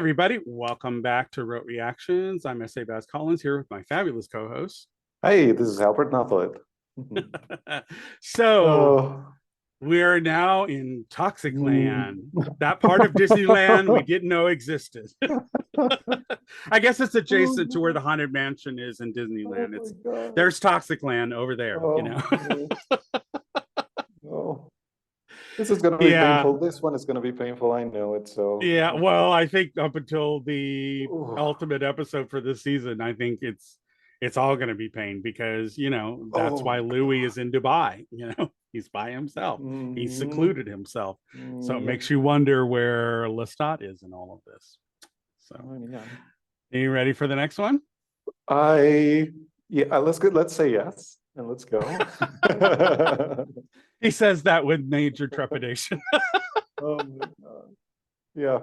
everybody. Welcome back to Rote Reactions. I'm S.A. Baz Collins here with my fabulous co-host. Hey, this is Albert Nothlet. So we are now in Toxic Land, that part of Disneyland we didn't know existed. I guess it's adjacent to where the Haunted Mansion is in Disneyland. There's Toxic Land over there, you know. This is going to be painful. This one is going to be painful. I know it. So yeah, well, I think up until the ultimate episode for this season, I think it's all going to be pain because that's why Louis is in Dubai. He's by himself. He's secluded himself. So it makes you wonder where Lestat is in all of this. So, are you ready for the next one? Let's say yes and let's go. He says that with major trepidation. Oh my God. Yeah.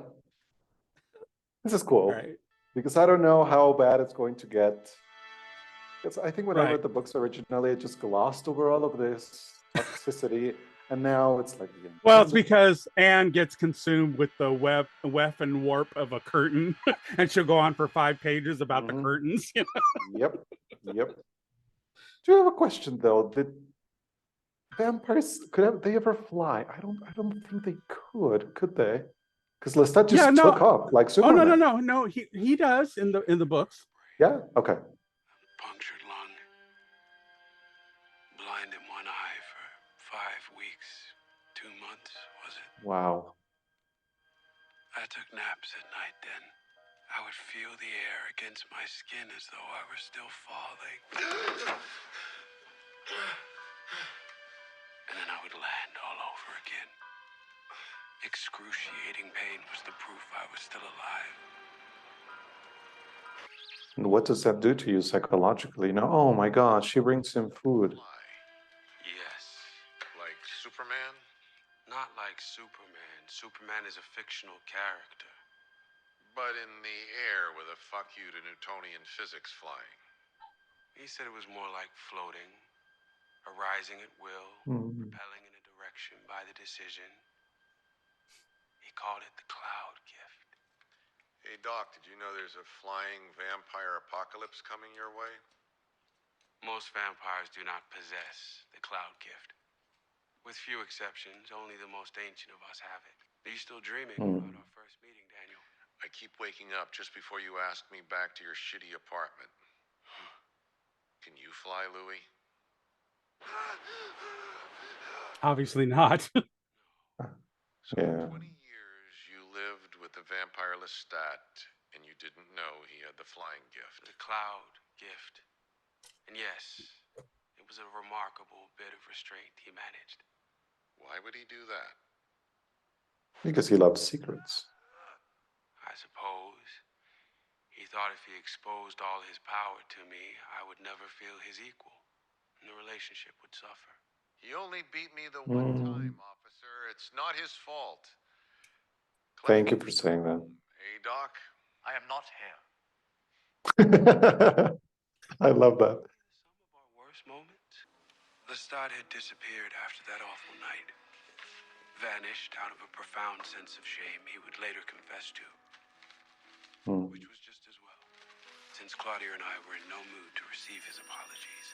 This is cool. Right. Because I don't know how bad it's going to get. Because I think when I read the books originally, I just glossed over all of this toxicity. And now it's like... Well, it's because Anne gets consumed with the weft and warp of a curtain. And she'll go on for 5 pages about the curtains. Yep. Do you have a question, though? Did vampires, could they ever fly? I don't think they could they? Because Lestat just took off like Superman. No. He does in the books. Yeah. Okay. Punctured lung, blind in one eye for 5 weeks, 2 months, was it? Wow. I took naps at night then. I would feel the air against my skin as though I were still falling. And then I would land all over again. Excruciating pain was the proof I was still alive. And what does that do to you psychologically? Oh my God, she brings him food. Yes. Like Superman? Not like Superman. Superman is a fictional character. But in the air with a fuck you to Newtonian physics flying. He said it was more like floating. Arising at will, repelling in a direction by the decision. He called it the cloud gift. Hey, Doc, did you know there's a flying vampire apocalypse coming your way? Most vampires do not possess the cloud gift. With few exceptions, only the most ancient of us have it. Are you still dreaming about our first meeting, Daniel? I keep waking up just before you ask me back to your shitty apartment. Can you fly, Louis? Obviously not. So for 20 years you lived with the vampire Lestat, and you didn't know he had the flying gift. The cloud gift. And yes, it was a remarkable bit of restraint he managed. Why would he do that? Because he loves secrets. I suppose. He thought if he exposed all his power to me, I would never feel his equal. And the relationship would suffer. He only beat me the one time, officer. It's not his fault. Thank you for saying that. Hey, Doc. I am not here. I love that. Some of our worst moments, Lestat had disappeared after that awful night. Vanished out of a profound sense of shame he would later confess to. Which was just as well, since Claudia and I were in no mood to receive his apologies.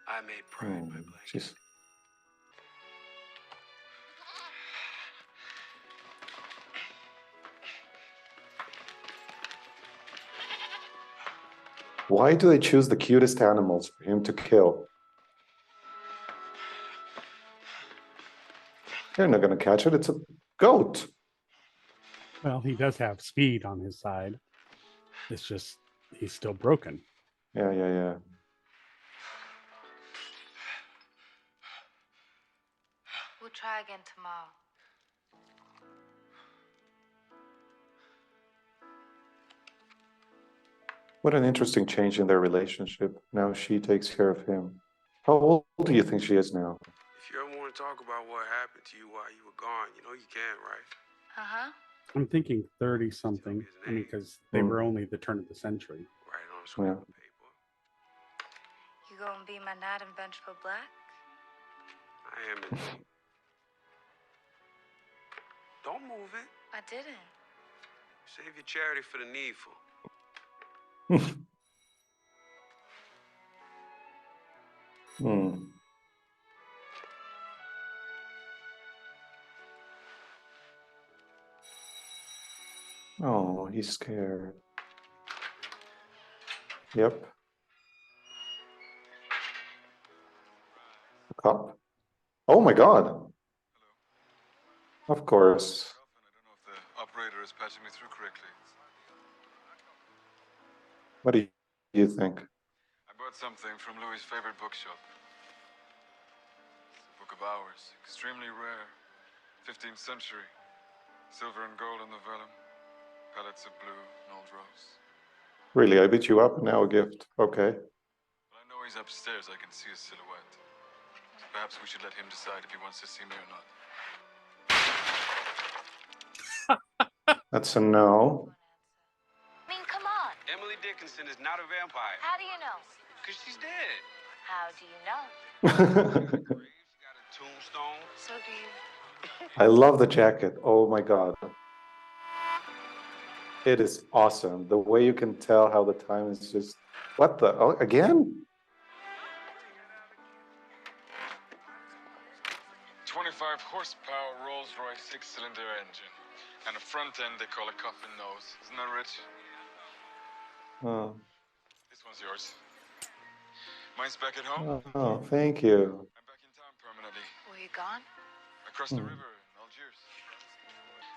I made pride my blanket. Why do they choose the cutest animals for him to kill? They're not going to catch it. It's a goat. Well, he does have speed on his side. It's just he's still broken. Yeah. We'll try again tomorrow. What an interesting change in their relationship. Now she takes care of him. How old do you think she is now? If you ever want to talk about what happened to you while you were gone, you can, right? Uh-huh. I'm thinking 30-something. I mean, because they were only the turn of the century. Right on a scrap of paper. You gonna be my knight in vengeful black? I am indeed. Don't move it. I didn't. Save your charity for the needful. Oh, he's scared. Yep. A cop. Oh my God. Of course. I don't know if the operator is patching me through correctly. What do you think? I bought something from Louis' favorite bookshop. It's a book of hours, extremely rare. 15th century. Silver and gold on the vellum. Palettes of blue and old rose. Really, I beat you up, now a gift. Okay. Well, I know he's upstairs. I can see his silhouette. So perhaps we should let him decide if he wants to see me or not. That's a no. I mean, come on. Emily Dickinson is not a vampire. How do you know? Because she's dead. How do you know? She got a tombstone. So do you. I love the jacket. Oh my God. It is awesome. The way you can tell how the time is just, what the, oh, again? 25 horsepower Rolls-Royce 6-cylinder engine. And a front end they call a coffin nose. Isn't that rich? Oh, This one's yours. Mine's back at home. oh, thank you. I'm back in town permanently. Were you gone? Across the river in Algiers.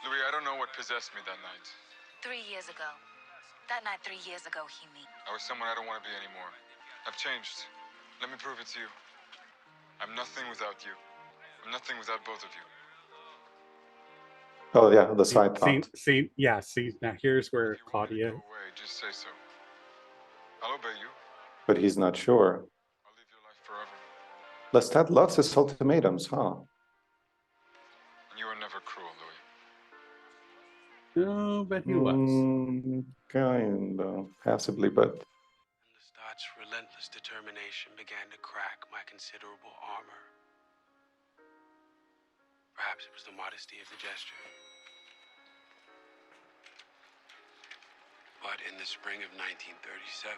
Louis, I don't know what possessed me that night. 3 years ago. That night 3 years ago, he me. I was someone I don't want to be anymore. I've changed. Let me prove it to you. I'm nothing without you. I'm nothing without both of you. Oh yeah, the side thought. See, now here's where If you want me to Claudia, go away, just say so. I'll obey you. But he's not sure. I'll live your life forever. Lestat loves his ultimatums, huh? And you were never cruel, Louis. no, but he was. Kind of, passively, but And Lestat's relentless determination began to crack my considerable armor. Perhaps it was the modesty of the gesture. But in the spring of 1937,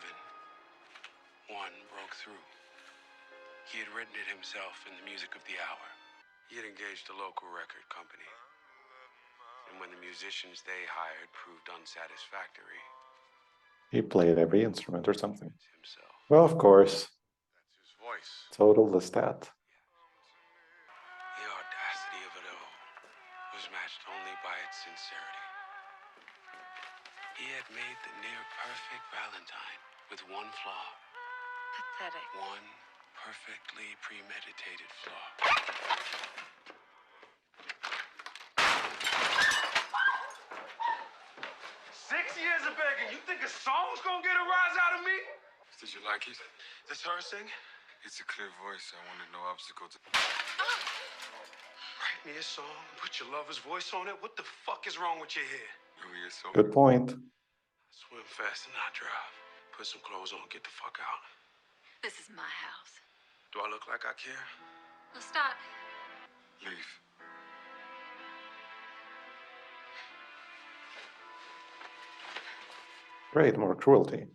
one broke through. He had written it himself in the music of the hour. He had engaged a local record company. And when the musicians they hired proved unsatisfactory, he played every instrument or something. himself. Well, of course, That's his voice. total Lestat. The audacity of it all was matched only by its sincerity. He had made the near-perfect Valentine with one flaw. Pathetic. One perfectly premeditated flaw. 6 years of begging. You think a song's gonna get a rise out of me? Did you like it? This her sing? It's a clear voice. I wanted no obstacle to... Write me a song, put your lover's voice on it. What the fuck is wrong with your hair? Louis is so... Good point. Swim fast and not drive. Put some clothes on, get the fuck out. This is my house. Do I look like I care? Well, stop. Leave. Great, more cruelty. You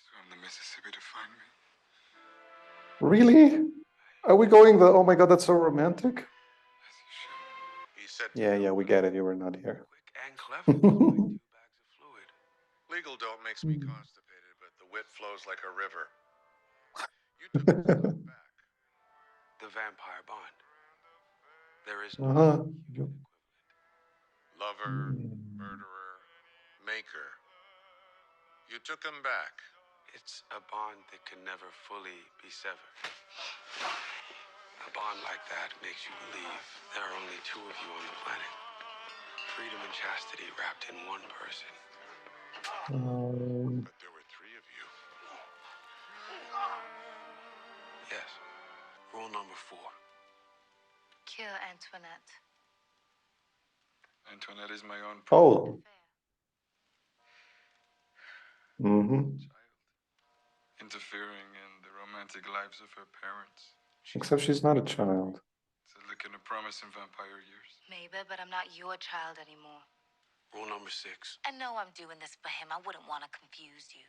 swam the Mississippi to find me. Really? Are we going the, oh my God, that's so romantic? As you should. He said, Yeah, we get it. You were not here. Quick and clever. Like 2 bags of fluid. legal dope makes me constipated, but the wit flows like a river. You took the stuff back. The vampire bond. There is no Uh-huh. equivalent. Lover, murderer, maker. You took him back. It's a bond that can never fully be severed. A bond like that makes you believe there are only 2 of you on the planet. Freedom and chastity wrapped in one person. But there were 3 of you. Yes. Rule number 4. Kill Antoinette. Antoinette is my own Oh. Fair. Mm-hmm. child, interfering in the romantic lives of her parents. Except she's not a child. It's a lick and a promise in vampire years. Maybe, but I'm not your child anymore. Rule number 6. I know I'm doing this for him. I wouldn't want to confuse you.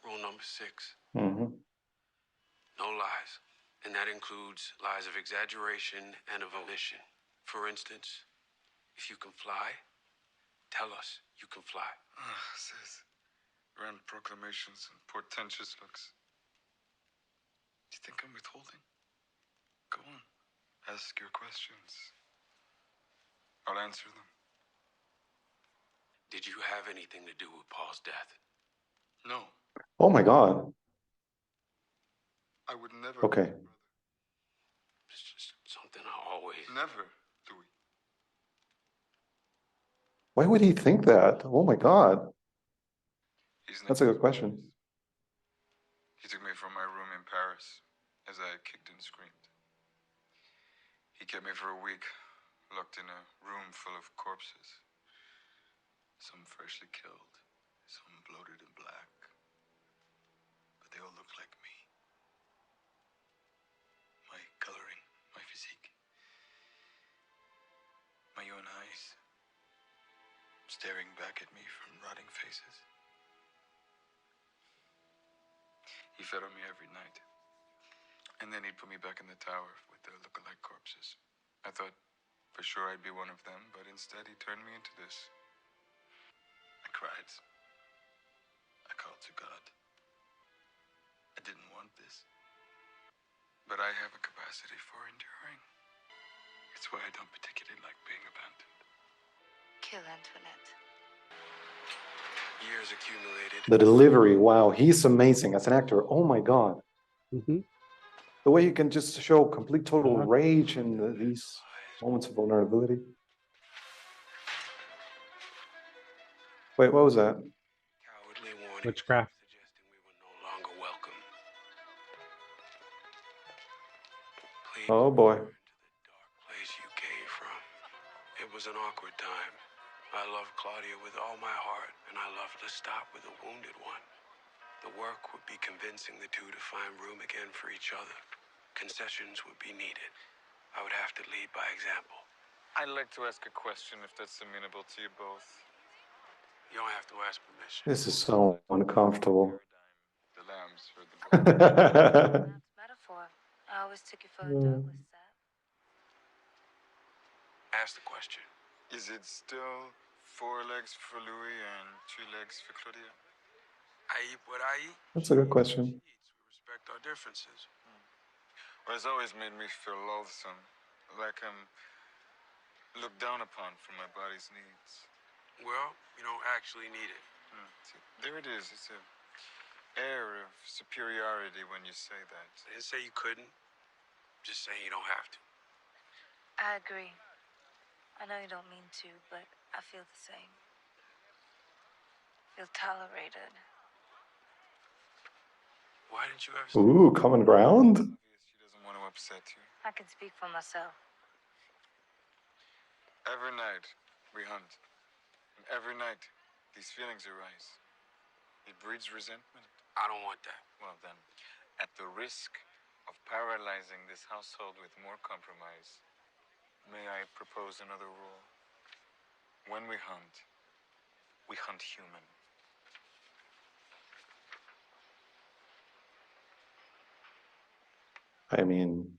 Rule number 6. Mm-hmm. No lies. And that includes lies of exaggeration and of omission. For instance, if you can fly, tell us you can fly. Sis. Grand proclamations and portentous looks. Do you think I'm withholding? Go on. Ask your questions. I'll answer them. Did you have anything to do with Paul's death? No, Oh my God. I would never. Okay. It's just something I always... Never, Louis. Why would he think that? Oh my God. He's That's a good question. He took me from my room in Paris as I kicked and screamed. He kept me for a week, locked in a room full of corpses. Some freshly killed, some bloated and black. But they all looked like me. My coloring, my physique. My own eyes, staring back at me from rotting faces. He fed on me every night. And then he'd put me back in the tower with the look-alike corpses. I thought for sure I'd be one of them, but instead he turned me into this. I cried. I called to God. I didn't want this. But I have a capacity for enduring. It's why I don't particularly like being abandoned. Kill Antoinette. Years accumulated. The delivery, wow, he's amazing as an actor. Oh my God. Mm-hmm. The way you can just show complete total rage in these moments of vulnerability. Wait, what was that? Cowardly warning. Witchcraft. Suggesting we were no longer welcome. Please Oh boy. return to the dark place you came from. It was an awkward time. I loved Claudia with all my heart, and I loved Lestat with a wounded one. The work would be convincing the two to find room again for each other. Concessions would be needed. I would have to lead by example. I'd like to ask a question if that's amenable to you both. You don't have to ask permission. This is so uncomfortable. The lambs for the That's metaphor. I always took you for a dog with that. Ask the question. Is it still 4 legs for Louis and 2 legs for Claudia? I eat what I eat. That's a good question. She eats. We respect our differences. Well, it's always made me feel loathsome, like I'm looked down upon for my body's needs. Well, you don't actually need it. See, there it is. It's an air of superiority when you say that. I didn't say you couldn't. Just saying you don't have to. I agree. I know you don't mean to, but I feel the same. Feel tolerated. Why didn't you ever say... Ooh, common ground? Obvious she doesn't want to upset you. I can speak for myself. Every night we hunt. And every night these feelings arise. It breeds resentment. I don't want that. Well then, at the risk of paralyzing this household with more compromise, may I propose another rule? When we hunt human. I mean,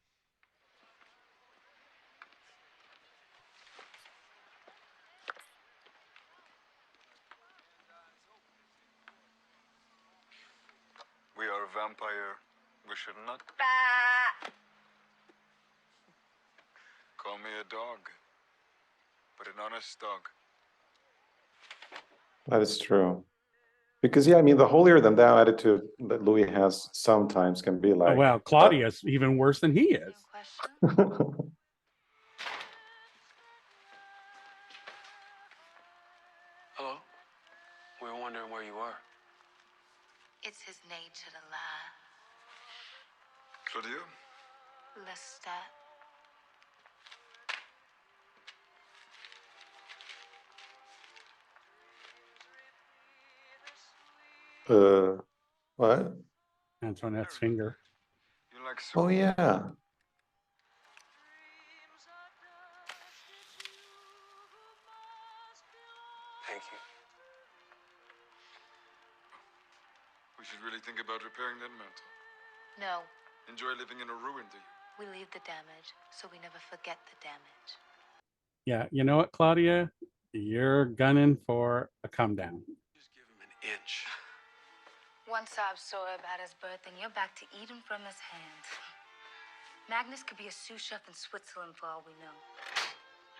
We are a vampire. We should not call me a dog, but an honest dog. that is true. Because, yeah, I mean, the holier than thou attitude that Louis has sometimes can be Oh, like, well, Claudia's even worse than he is. Same question? Hello? We were wondering where you were. It's his nature to lie. Claudia? Lestat. what? Antoinette's finger. You like Oh, yeah. Thank you. We should really think about repairing that mantle. No, Enjoy living in a ruin, do you? we leave the damage, so we never forget the damage. Yeah, you know what, Claudia? You're gunning for a come down. Just give him an inch. One sob story about his birth, and you're back to eating from his hand. Magnus could be a sous chef in Switzerland for all we know.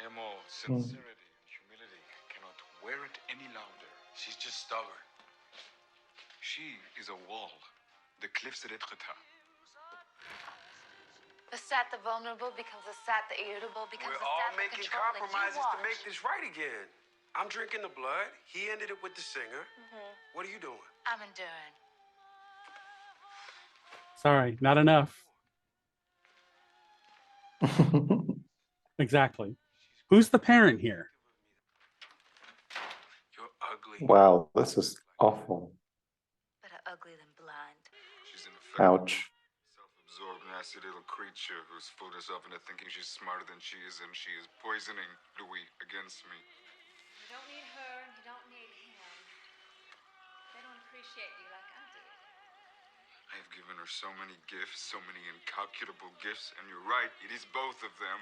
Emil, sincerity and humility cannot wear it any longer. She's just stubborn. She is a wall. The cliffs at Etretat. Lestat the vulnerable becomes Lestat the irritable becomes We're Lestat all the making controlling. compromises You to make watch. this right again. I'm drinking the blood. He ended it with the singer. What are you doing? I'm enduring. Sorry, not enough. Exactly. Who's the parent here? You're ugly. Wow, this is awful. Better ugly than blind. She's an effective, Ouch. self-absorbed, nasty little creature who's fooled herself into thinking she's smarter than she is, and she is poisoning Louis against me. You don't need her, and you don't need him. They don't appreciate you like I did. I have given her so many gifts, so many incalculable gifts, and you're right, it is both of them.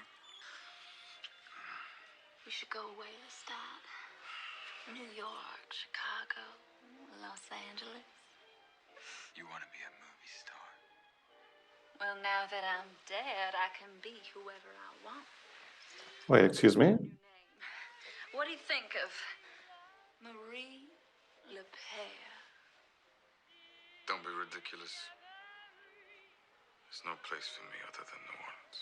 We should go away, Lestat. New York, Chicago, Los Angeles. You want to be a movie star? Well, now that I'm dead, I can be whoever I want. Wait, excuse me? Your name. What do you think of Marie Le Pere? Don't be ridiculous. There's no place for me other than New Orleans.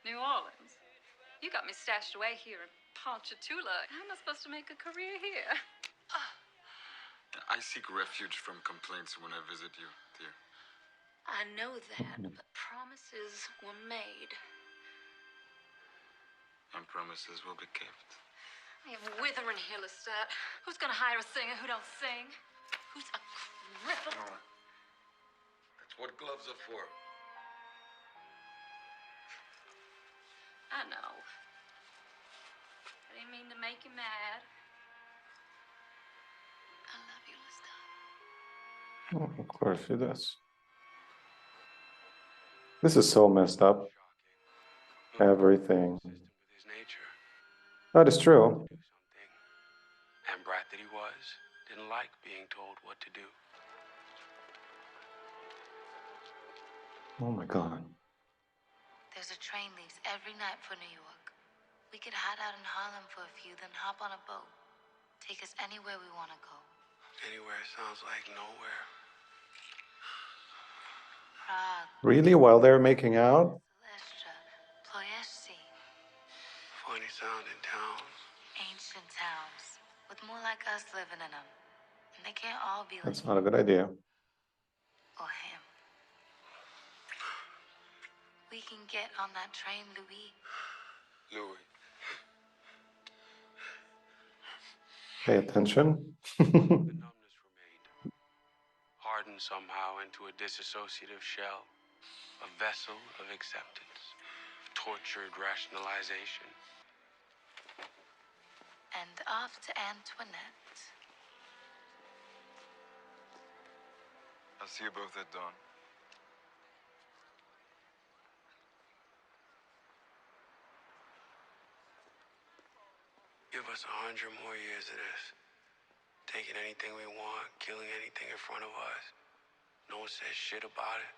New Orleans? You got me stashed away here in Ponchatoula. How am I supposed to make a career here? I seek refuge from complaints when I visit you, dear. I know that, but promises were made. And promises will be kept. I am withering here, Lestat. Who's gonna hire a singer who don't sing? Who's a cripple? That's what gloves are for. I know. I didn't mean to make you mad. I love you, Lestat. Oh, of course he does. This is so messed up. Everything. Consistent with his nature. That is true. Do something. And brat that he was, didn't like being told what to do. Oh my God. There's a train leaves every night for New York. We could hide out in Harlem for a few, then hop on a boat. Take us anywhere we want to go. Anywhere sounds like nowhere. Prague, Really? While they're making out? Lestat, Ploiești. Funny sounding towns. Ancient towns with more like us living in them. And they can't all be like That's not a good idea. or him. We can get on that train, Louis. Louis. Pay attention. The numbness remained. Hardened somehow into a disassociative shell. A vessel of acceptance. Tortured rationalization. And off to Antoinette. I'll see you both at dawn. Give us 100 more years of this. Taking anything we want, killing anything in front of us. No one says shit about it.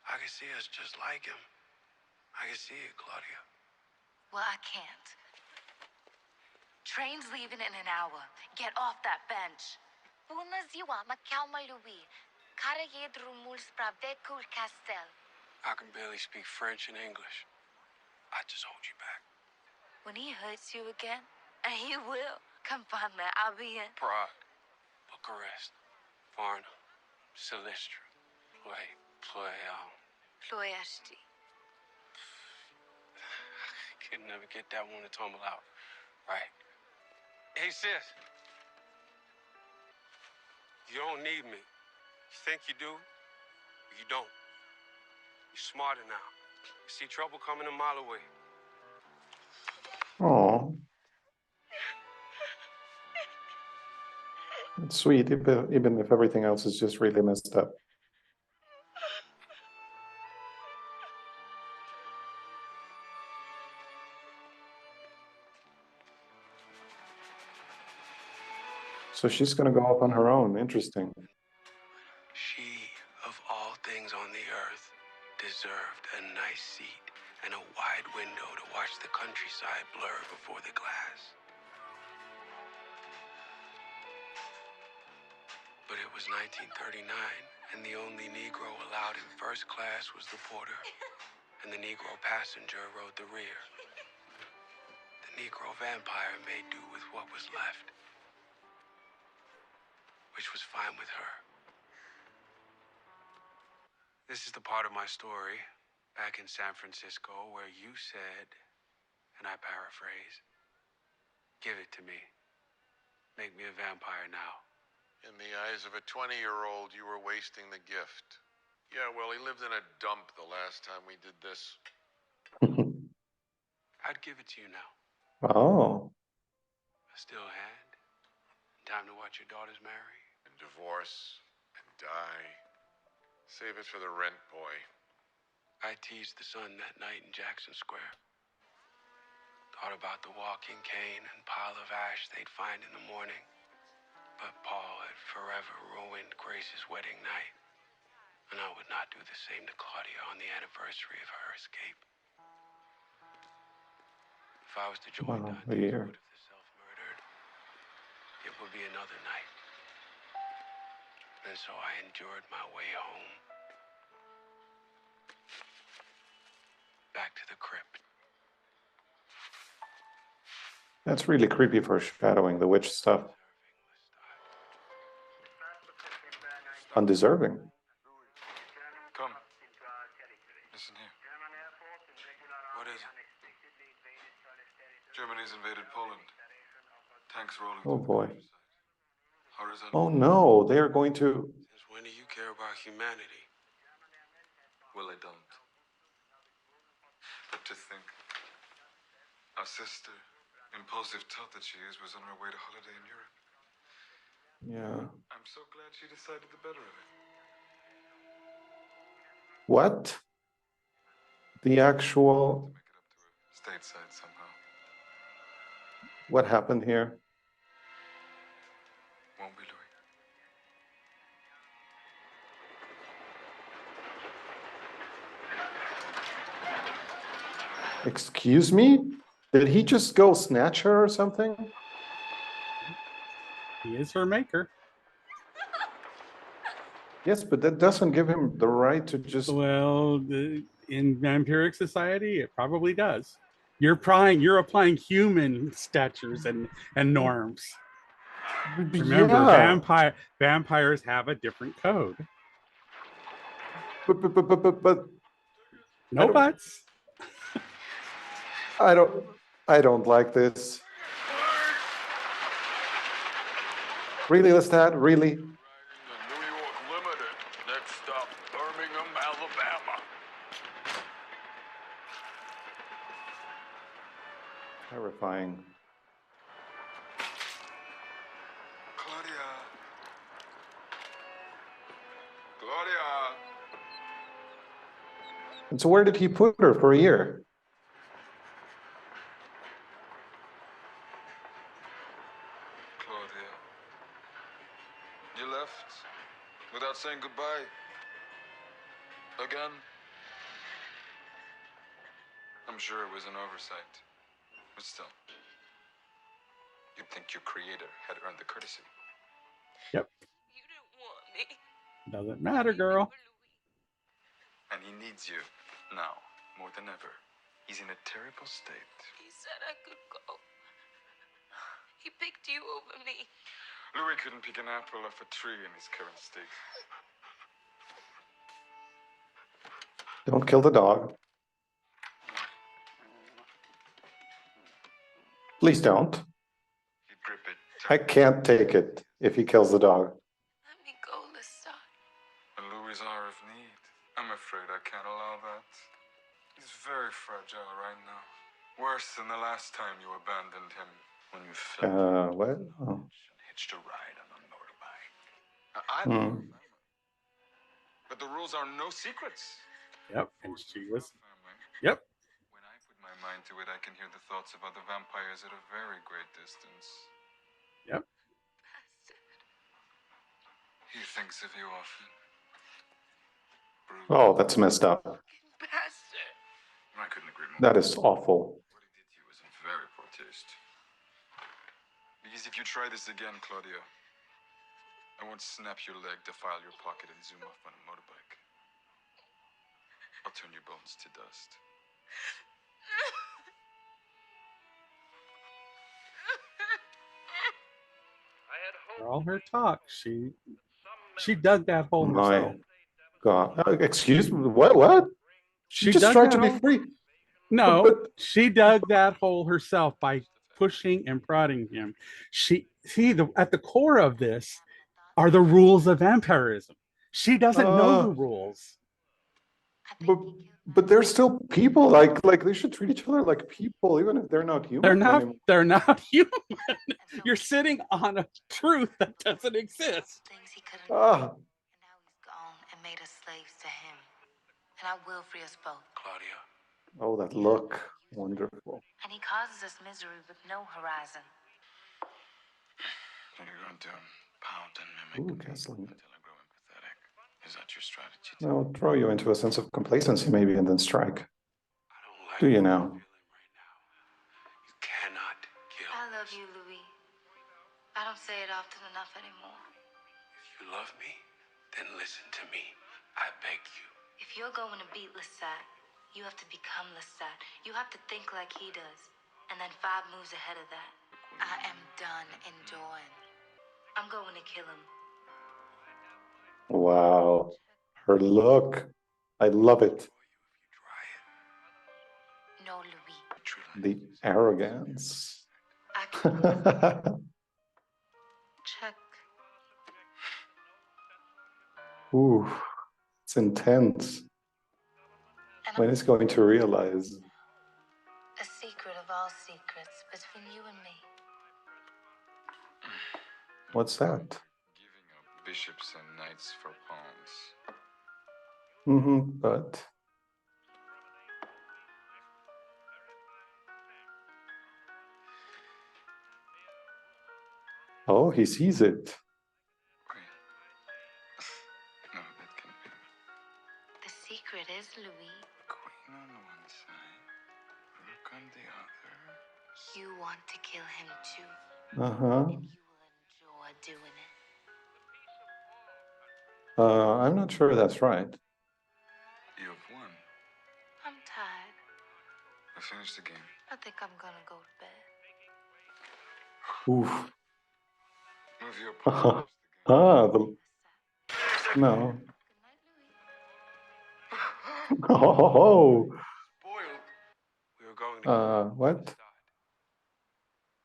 I can see us just like him. I can see it, Claudia. Well, I can't. Train's leaving in an hour. Get off that bench. Bună ziua, mă cheamă Louis. Care e drumul spre vecul castel? I can barely speak French and English. I just hold you back. When he hurts you again, and he will, come find me. I'll be in. Prague, Bucharest, Varna, Silistra, Ploiești. Could never get that one to tumble out. Right. Hey, sis. You don't need me. You think you do, but you don't. You're smarter now. You see trouble coming a mile away. Oh, It's sweet, even if everything else is just really messed up. So she's going to go off on her own. Interesting. She, of all things on the earth, deserved a nice seat and a wide window to watch the countryside blur before the glass. But it was 1939, and the only Negro allowed in first class was the porter, and the Negro passenger rode the rear. The Negro vampire made do with what was left, which was fine with her. This is the part of my story, back in San Francisco, where you said, and I paraphrase, "Give it to me. Make me a vampire now." In the eyes of a 20-year-old, you were wasting the gift. Yeah, well, he lived in a dump the last time we did this. I'd give it to you now. Oh. A still hand. Time to watch your daughters marry. And divorce. And die. Save it for the rent boy. I teased the sun that night in Jackson Square. Thought about the walking cane and pile of ash they'd find in the morning. But Paul had forever ruined Grace's wedding night. And I would not do the same to Claudia on the anniversary of her escape. If I was to join Dante's wood of the self-murdered, it would be another night. And so I endured my way home. Back to the crypt. That's really creepy foreshadowing the witch stuff. Undeserving. Come. Listen here. What is it? Germany's invaded Poland. Tanks rolling. Oh boy. Horizontal. Oh no, they are going to... Since when do you care about humanity? Well, I don't. But to think, our sister, impulsive tot that she is, was on her way to holiday in Europe. Yeah. I'm so glad she decided the better of it. What? The actual... Make it up to her stateside somehow. What happened here? Won't we, Louis? Excuse me? Did he just go snatch her or something? He is her maker. Yes, but that doesn't give him the right to just... Well, in vampiric society, it probably does. You're applying human statures and norms. Remember, yeah. vampires have a different code. But No buts. I don't like this. Really, Lestat? Really? The New York Limited. Next stop, Birmingham, Alabama. Terrifying. Claudia. Claudia. And so where did he put her for a year? Claudia. You left without saying goodbye. Again. I'm sure it was an oversight. But still. You'd think your creator had earned the courtesy. Yep. You didn't want me. Doesn't matter, girl. And he needs you now, more than ever. He's in a terrible state. He said I could go. He picked you over me. Louis couldn't pick an apple off a tree in his current state. Don't kill the dog. Please don't. He'd grip it I can't take it if he kills the dog. Let me go, Lestat. A Louis' hour of need. I'm afraid I can't allow that. He's very fragile right now. Worse than the last time you abandoned him when you fell What? Oh. and hitched a ride on a I Hmm. but the rules are no secrets. Yep. And she was. Family. Yep. When I put my mind to it, I can hear the thoughts of other vampires at a very great distance. Yep. He thinks of you often. Bruce. Oh, that's messed up. Bastard. I couldn't agree more. That is awful. What he did to you was in very poor taste. Because if you try this again, Claudia, I won't snap your leg, defile your pocket, and zoom off on a motorbike. I'll turn your bones to dust. For all her talk, she dug that hole herself. My God. Excuse me. What? She just dug tried that to be hole? free. No, But she dug that hole herself by pushing and prodding him. At the core of this are the rules of vampirism. She doesn't know the rules. but they're still people. Like they should treat each other like people, even if they're not human anymore. They're not human. You're sitting on a truth that doesn't exist. Things he couldn't Ah. do, and now he's gone and made us slaves to him. And I will free us both. Claudia. Oh, that look. Wonderful. And he causes us misery with no horizon. So you're going to pound and mimic Ooh, me Kessling. until I grow empathetic. Is that your strategy? I'll throw you into a sense of complacency, maybe, and then strike. I don't like Do you what now? I'm feeling right now. You cannot kill I love us. you, Louis. I don't say it often enough anymore. If you love me, then listen to me. I beg you. If you're going to beat Lestat, you have to become Lestat. You have to think like he does. And then 5 moves ahead of that. I am done enduring. I'm going to kill him. Wow. Her look. I love it. Try it. No, Louis. The arrogance. I can check. Ooh, it's intense. And When is going to realize? a secret of all secrets between you and me. What's that? Giving up bishops and knights for pawns. But oh, he sees it. Wait. No, that can't be. The secret is, Louis, Queen on one side, rook on the other. you want to kill him too. Uh-huh. And you will enjoy doing it. I'm not sure that's right. You've won. I'm tired. I finished the game. I think I'm gonna go to bed. Oof. Move your pawn. No. Good night, Louis. Oh, Spoiled. We were going to what?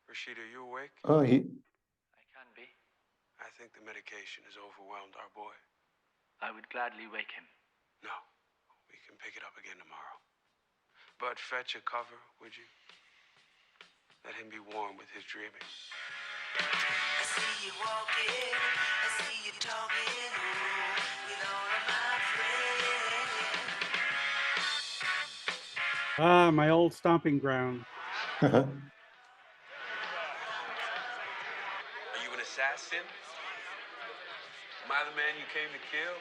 Rashid, are you awake? Oh, he. I can be. I think the medication has overwhelmed our boy. I would gladly wake him. No, we can pick it up again tomorrow. But fetch a cover, would you? Let him be warm with his dreaming. I see you walking, I see you talking, with all of my friends. My old stomping ground. Are you an assassin? Am I the man you came to kill?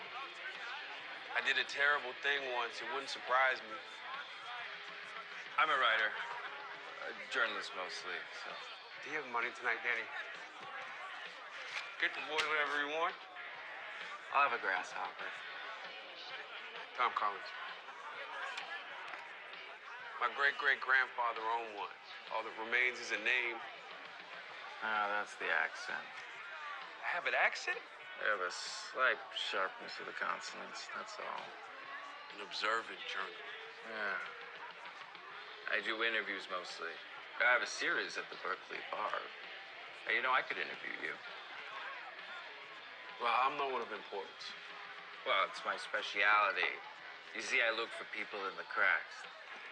I did a terrible thing once. It wouldn't surprise me. I'm a writer. A journalist mostly, so. Do you have money tonight, Danny? Get the boy whatever he wants. I'll have a grasshopper. Tom Collins. My great-great-grandfather owned one. All that remains is a name. Ah, that's the accent. I have an accent? I have a slight sharpness of the consonants, that's all. An observant journal. Yeah. I do interviews mostly. I have a series at the Berkeley Bar. Hey, you know, I could interview you. Well, I'm no one of importance. Well, it's my specialty. You see, I look for people in the cracks.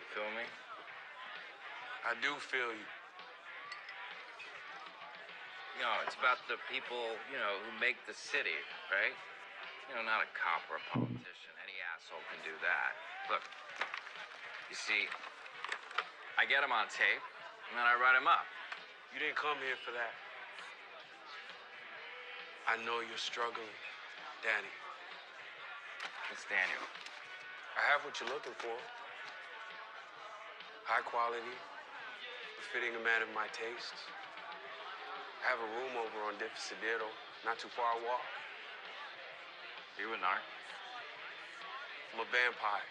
You feel me? I do feel you. You know, it's about the people, you know, who make the city, right? You know, not a cop or a politician. Any asshole can do that. Look, you see, I get them on tape, and then I write them up. You didn't come here for that. I know you're struggling, Danny. It's Daniel. I have what you're looking for. High quality, befitting a man of my tastes. I have a room over on Dificedero, not too far a walk. You an art? I'm a vampire.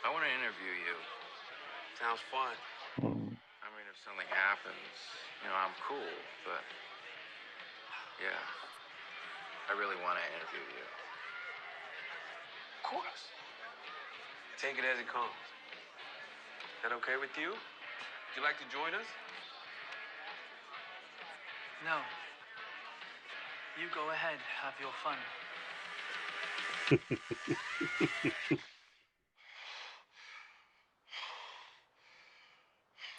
I want to interview you. Sounds fun. I mean, if something happens, you know, I'm cool, but yeah, I really want to interview you. Of course. Take it as it comes. That okay with you? Would you like to join us? No. You go ahead, have your fun.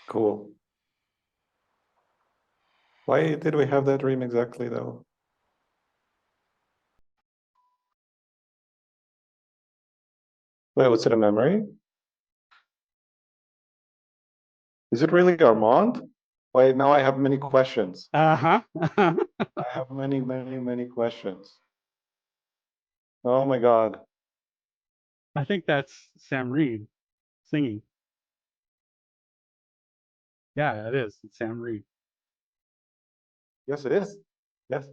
Cool. Why did we have that dream exactly, though? Wait, was it a memory? Is it really Armand? Wait, now I have many questions. Uh-huh. I have many, many, many questions. Oh my God. I think that's Sam Reed singing. Yeah, it is. It's Sam Reed. Yes, it is. Yes.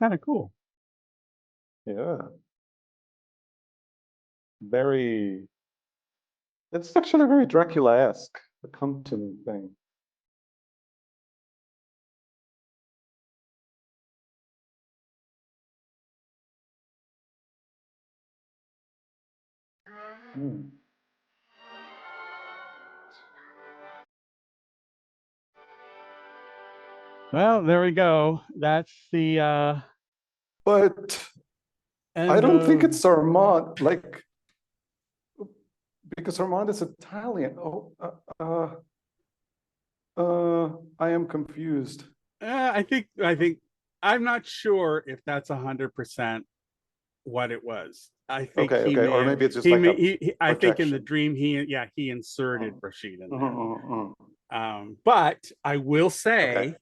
Kind of cool. Yeah. Very. It's actually very Dracula-esque, the Compton thing. Hmm. Well, there we go. That's the But end I don't think of... it's Armand, like, because Armand is Italian. Oh, I am confused. I think I'm not sure if that's 100% what it was. I think Okay, he okay, may or have, maybe it's just he like may, a I think in the projection. dream he inserted Rashid in there. Mhm. But I will say Okay.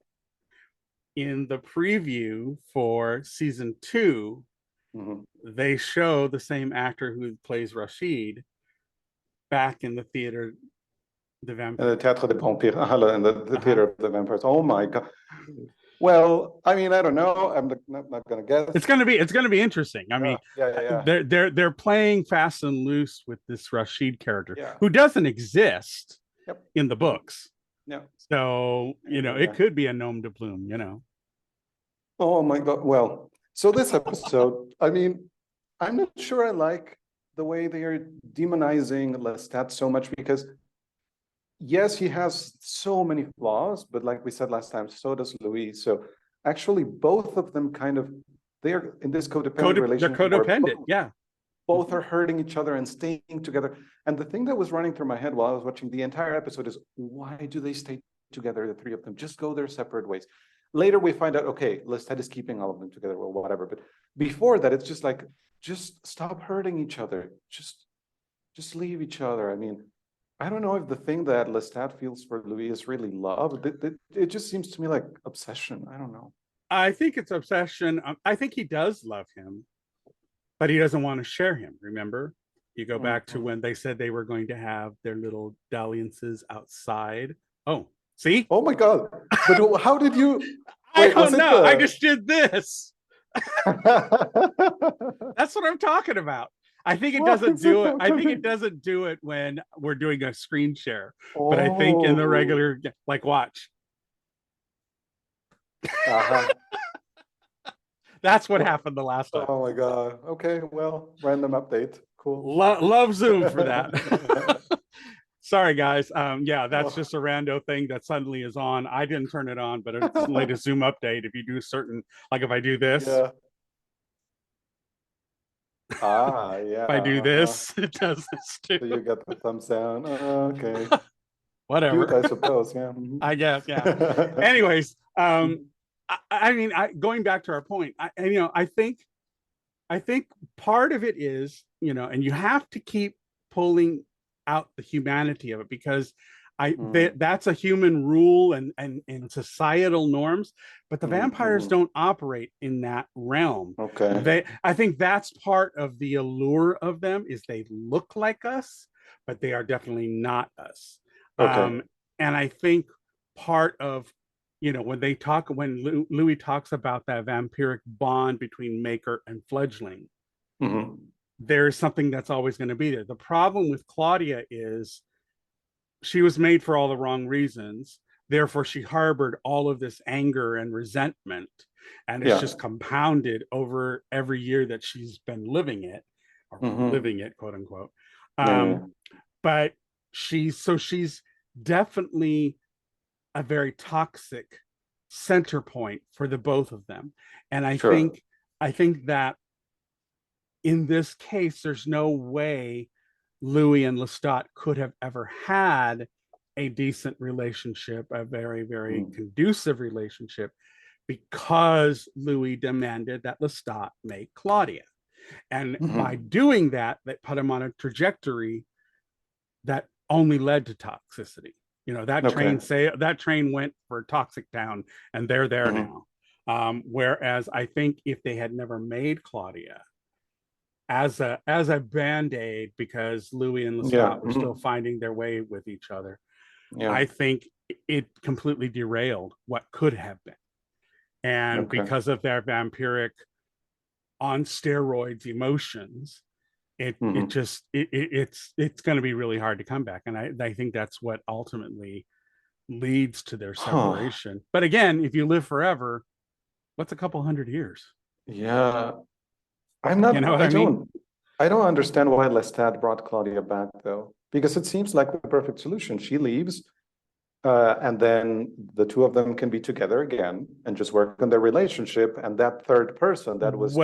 in the preview for season 2, Mhm. they show the same actor who plays Rashid back in the theater, the And vampire. the Théâtre des Vampires, and the Uh-huh. Theater of the Vampires. Oh my God. Well, I mean, I don't know. I'm not gonna guess. It's gonna be interesting. I mean, Yeah. they're playing fast and loose with this Rashid character Yeah. who doesn't exist Yep. in the books. Yeah. So you know, it could be a nom de plume. You know. Oh my God. Well, so this episode, I mean, I'm not sure I like the way they are demonizing Lestat so much because yes, he has so many flaws, but like we said last time, so does Louis. So actually both of them kind of, they're in this codependent relationship. They're codependent, yeah. Both are hurting each other and staying together. And the thing that was running through my head while I was watching the entire episode is, why do they stay together, the three of them? Just go their separate ways. Later we find out, okay, Lestat is keeping all of them together or whatever. But before that, it's just like, just stop hurting each other. Just leave each other. I mean, I don't know if the thing that Lestat feels for Louis is really love. It just seems to me like obsession. I don't know. I think it's obsession. I think he does love him, but he doesn't want to share him. Remember, you go back to when they said they were going to have their little dalliances outside. Oh, see? Oh my God! But how did you? I don't know. I just did this. That's what I'm talking about. I think it doesn't do it. I think it doesn't do it when we're doing a screen share. Oh. But I think in the regular, like, watch. That's what happened the last time. Oh my God. Okay, well, random update. Cool. Love Zoom for that. Sorry, guys. Yeah, that's just a rando thing that suddenly is on. I didn't turn it on, but it's the latest Zoom update. If you do certain, like if I do this, Yeah. Yeah. if I do this, it does this too. So you got the thumbs down. Okay. Whatever. Cute, I suppose. Yeah. I guess. Yeah. Anyways, I mean, going back to our point, I think part of it is, and you have to keep pulling out the humanity of it, because that's a human rule and societal norms, but the vampires don't operate in that realm. Okay. I think that's part of the allure of them, is they look like us, but they are definitely not us. Okay. And I think part of, when Louis talks about that vampiric bond between maker and fledgling, there's something that's always going to be there. The problem with Claudia is she was made for all the wrong reasons. Therefore, she harbored all of this anger and resentment, and it's just compounded over every year that she's been living it, or living it, quote unquote. But she's definitely a very toxic center point for the both of them. And I think that in this case, there's no way Louis and Lestat could have ever had a decent relationship, a very, very conducive relationship, because Louis demanded that Lestat make Claudia. And by doing that, they put him on a trajectory that only led to toxicity. That train went for Toxic Town, and they're there now. Whereas I think if they had never made Claudia as a band-aid, because Louis and Lestat were still finding their way with each other, I think it completely derailed what could have been. And because of their vampiric on steroids emotions, it's going to be really hard to come back. And I think that's what ultimately leads to their separation. But again, if you live forever, what's a couple hundred years? Yeah. I don't understand why Lestat brought Claudia back, though, because it seems like the perfect solution. She leaves, and then the two of them can be together again and just work on their relationship. And that third person that was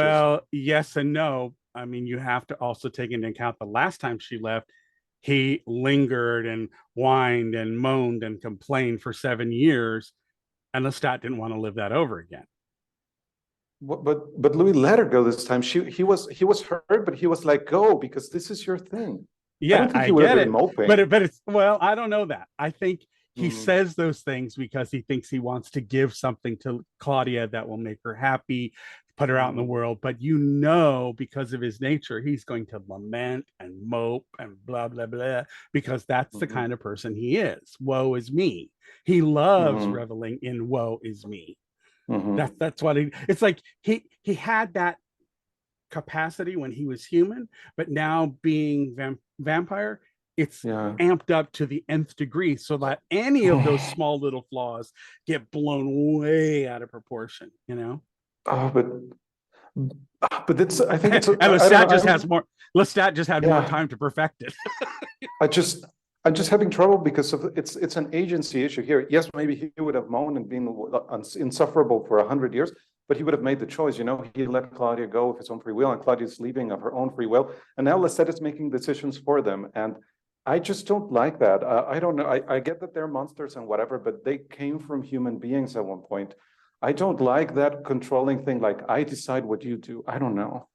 yes and no. I mean, you have to also take into account the last time she left, he lingered and whined and moaned and complained for 7 years, and Lestat didn't want to live that over again. But Louis let her go this time. He was hurt, but he was like, go, because this is your thing. Yeah, I don't think he would have been moping. But it's, well, I don't know that. I think he says those things because he thinks he wants to give something to Claudia that will make her happy, put her out in the world. But because of his nature, he's going to lament and mope and blah, blah, blah, because that's the kind of person he is. Woe is me. He loves reveling in woe is me. That's what it's like. He had that capacity when he was human, but now being vampire, it's amped up to the nth degree, so that any of those small little flaws get blown way out of proportion. But it's, I think it's, and Lestat just had more time to perfect it. I'm just having trouble because of it's an agency issue here. Yes, maybe he would have moaned and been insufferable for 100 years, but he would have made the choice. He let Claudia go of his own free will, and Claudia's leaving of her own free will, and now Lestat is making decisions for them, and I just don't like that. I don't know. I get that they're monsters and whatever, but they came from human beings at one point. I don't like that controlling thing. Like, I decide what you do. I don't know.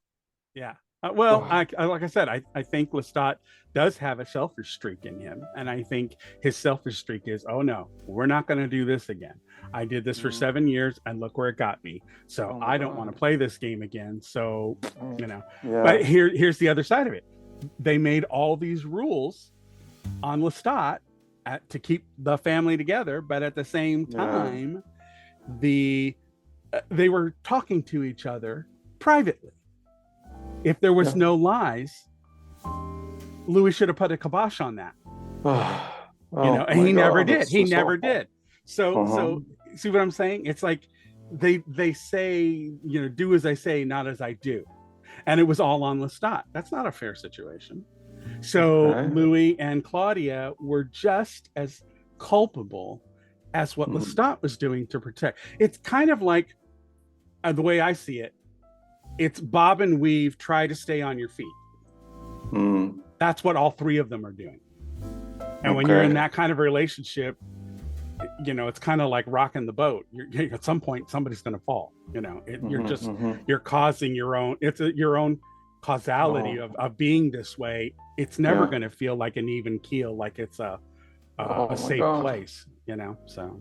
Yeah. Like I said, I think Lestat does have a selfish streak in him. And I think his selfish streak is, oh no, we're not going to do this again. I did this for 7 years and look where it got me. So I don't want to play this game again. So, but here's the other side of it. They made all these rules on Lestat to keep the family together. But at the same time, they were talking to each other privately. If there was no lies, Louis should have put a kibosh on that. And he never did. He never did. So see what I'm saying? It's like they say, do as I say, not as I do. And it was all on Lestat. That's not a fair situation. So Okay. Louis and Claudia were just as culpable as what Lestat was doing to protect. It's kind of like the way I see it. It's bob and weave, try to stay on your feet. That's what all three of them are doing. And when you're in that kind of relationship, you know, it's kind of like rocking the boat. You're at some point, somebody's going to fall. You know, you're causing your own. Your own causality of being this way. It's never going to feel like an even keel, like it's a safe place. You know, so.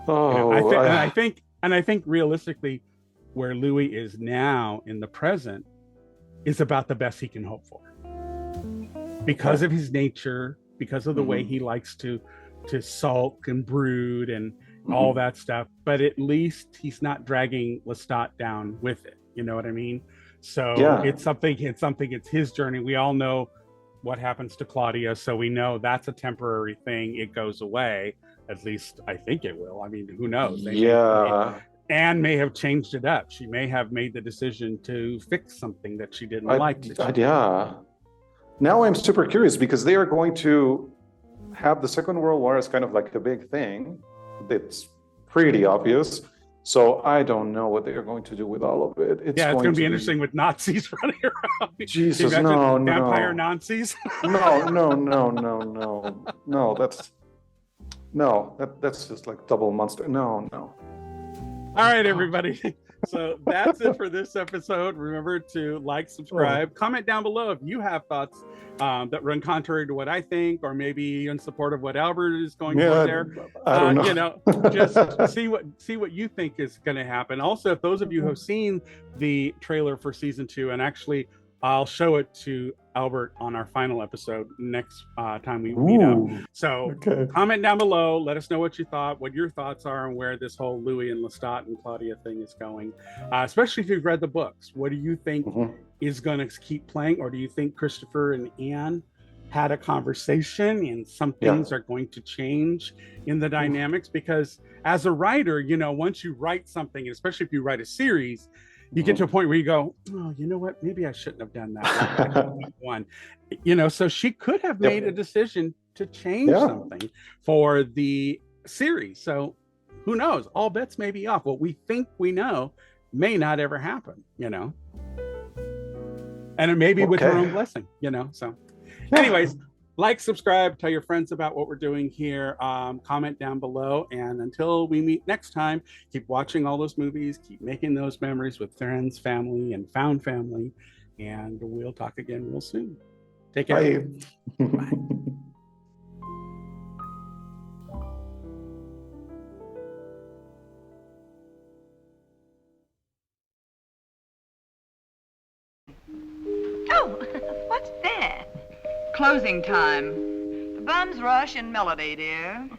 I think realistically, where Louis is now in the present is about the best he can hope for, because of his nature, because of the way he likes to sulk and brood and all that stuff. But at least he's not dragging Lestat down with it. You know what I mean? So it's his journey. We all know what happens to Claudia, so we know that's a temporary thing. It goes away. At least I think it will. I mean, who knows? Anne may have changed it up. She may have made the decision to fix something that she didn't like. Now I'm super curious, because they are going to have the Second World War as kind of like a big thing. It's pretty obvious. So I don't know what they are going to do with all of it. It's going to be interesting with Nazis running around. Jesus, vampire Nazis. That's just like double monster. No. All right, everybody. So that's it for this episode. Remember to like, subscribe, comment down below if you have thoughts that run contrary to what I think, or maybe in support of what Albert is going for there. I don't know. You know, just see what you think is going to happen. Also, if those of you who have seen the trailer for season 2, and actually I'll show it to Albert on our final episode next time we meet up. So comment down below. Let us know what you thought, what your thoughts are, and where this whole Louis and Lestat and Claudia thing is going. Especially if you've read the books. What do you think is going to keep playing? Or do you think Christopher and Anne had a conversation and some things are going to change in the dynamics? Because as a writer, you know, once you write something, especially if you write a series, you get to a point where you go, oh, you know what? Maybe I shouldn't have done that one. You know, so she could have made a decision to change something for the series. So who knows? All bets may be off. What we think we know may not ever happen, you know? And it may be with her own blessing, you know? So anyways, like, subscribe, tell your friends about what we're doing here, comment down below, and until we meet next time, keep watching all those movies, keep making those memories with friends, family, and found family, and we'll talk again real soon. Take care. Bye. Oh, what's that? Closing time. The bums rush in Melody, dear.